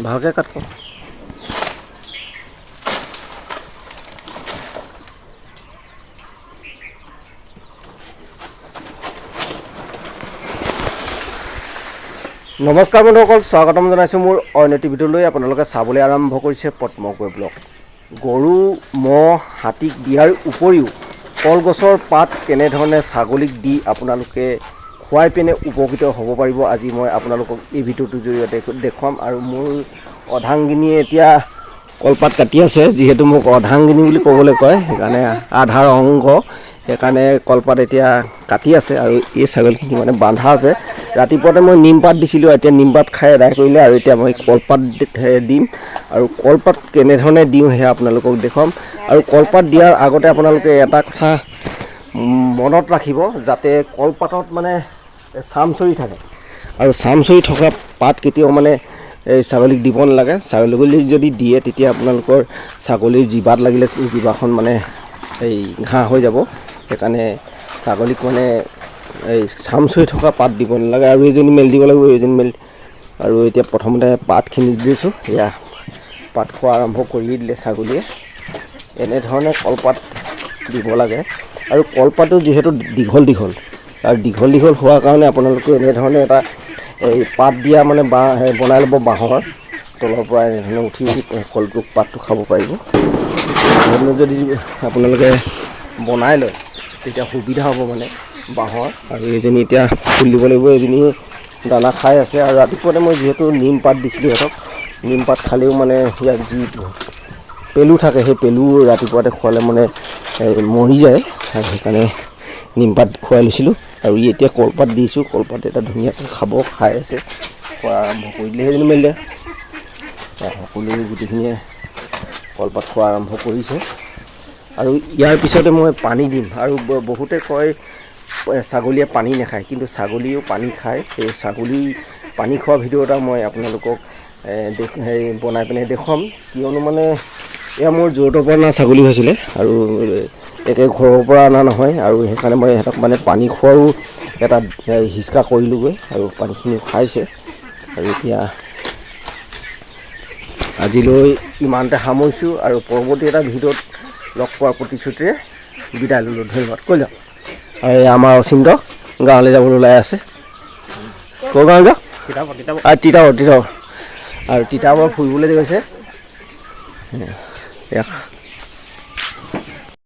ভালকে কাট নমস্কাৰ বন্ধুসকল, স্বাগতম জনাইছোঁ মোৰ অন্য এটি ভিডিঅ'লৈ। আপোনালোকে চাবলৈ আৰম্ভ কৰিছে পদ্মকৈ ব্লগ। গৰু ম'হ হাতীক দিয়াৰ উপৰিও কলগছৰ পাত কেনেধৰণে ছাগলীক দি আপোনালোকে খুৱাই পিনে উপকৃত হ'ব পাৰিব, আজি মই আপোনালোকক এই ভিডিঅ'টোৰ জৰিয়তে দেখুৱাম। আৰু মোৰ অৰ্ধাংগিনীয়ে এতিয়া কলপাত কাটি আছে, যিহেতু মোক অৰ্ধাংগিনী বুলি ক'বলৈ কয়, সেইকাৰণে আধাৰ অংগ, সেইকাৰণে কলপাত এতিয়া কাটি আছে। আৰু এই ছাগলীখিনি মানে বান্ধা আছে। ৰাতিপুৱাতে মই নিমপাত দিছিলোঁ, এতিয়া নিমপাত খাই আদায় কৰিলে, আৰু এতিয়া মই কলপাত দিম। আৰু কলপাত কেনেধৰণে দিওঁ সেয়া আপোনালোকক দেখুৱাম। আৰু কলপাত দিয়াৰ আগতে আপোনালোকে এটা কথা মনত ৰাখিব, যাতে কলপাতত মানে চামচৰি থাকে, আৰু চামচৰি থকা পাত কেতিয়াও মানে এই ছাগলীক দিব নালাগে। ছাগলীক যদি দিয়ে তেতিয়া আপোনালোকৰ ছাগলীৰ জিভাত লাগিলে জিভাখন মানে এই ঘাঁহ হৈ যাব। সেইকাৰণে ছাগলীক মানে এই চামচৰি থকা পাত দিব নালাগে। আৰু এজনী মেলি দিব লাগিব, এজনী মেলি। আৰু এতিয়া প্ৰথমতে পাতখিনি দিছোঁ, এয়া পাত খোৱা আৰম্ভ কৰি দিলে ছাগলীয়ে। এনেধৰণে কলপাত দিব লাগে। আৰু কলপাতটো যিহেতু দীঘল দীঘল, আৰু দীঘল দীঘল হোৱাৰ কাৰণে আপোনালোকে এনেধৰণে এটা এই পাত দিয়া মানে বনাই ল'ব, বাঁহৰ তলৰ পৰা এনেধৰণে উঠি উঠি কলটো পাতটো খাব পাৰিব। এনেধৰণে যদি আপোনালোকে বনাই লয় তেতিয়া সুবিধা হ'ব মানে বাঁহৰ। আৰু এইজনী এতিয়া ফুল দিব লাগিব, এজনী দানা খাই আছে। আৰু ৰাতিপুৱাতে মই যিহেতু নিমপাত দিছিলোঁ সিহঁতক, নিমপাত খালেও মানে ইয়াত যি পেলু থাকে, সেই পেলু ৰাতিপুৱাতে খোৱালে মানে মৰি যায়, সেইকাৰণে নিমপাত খুৱাই লৈছিলোঁ। আৰু এতিয়া কলপাত দিছোঁ, কলপাত এটা ধুনীয়াকৈ খাব, খাই আছে, খোৱা আৰম্ভ কৰি দিলে। সেইজনী মেলিলে সকলোৱে গোটেইখিনিয়ে কলপাত খোৱা আৰম্ভ কৰিছে। আৰু ইয়াৰ পিছতে মই পানী দিম। আৰু বহুতে কয় ছাগলীয়ে পানী নাখায়, কিন্তু ছাগলীয়েও পানী খায়। সেই ছাগলী পানী খোৱা ভিডিঅ' এটা মই আপোনালোকক বনাই পিনে দেখুৱাম। কিয়নো মানে এয়া মোৰ য'তৰ পৰা অনা ছাগলী হৈছিলে, আৰু একে ঘৰৰ পৰা অনা নহয়। আৰু সেইকাৰণে মই সিহঁতক মানে পানী খোৱাৰো এটা হিচকা কৰিলোঁগৈ, আৰু পানীখিনি খাইছে। আৰু এতিয়া আজিলৈ ইমানতে সামৰিছোঁ, আৰু পৰৱৰ্তী এটা ভিডিঅ'ত লগ পোৱাৰ প্ৰতিশ্ৰুতিৰে বিদায় ল'লোঁ। ধন্যবাদ। কৈ যাওক। আৰু আমাৰ অচিন্ত গাঁৱলৈ যাবলৈ ওলাই আছে। ক'ৰ গাঁও যাওক? তিতাবৰ। আৰু তিতাবৰ ফুৰিবলৈ গৈছে।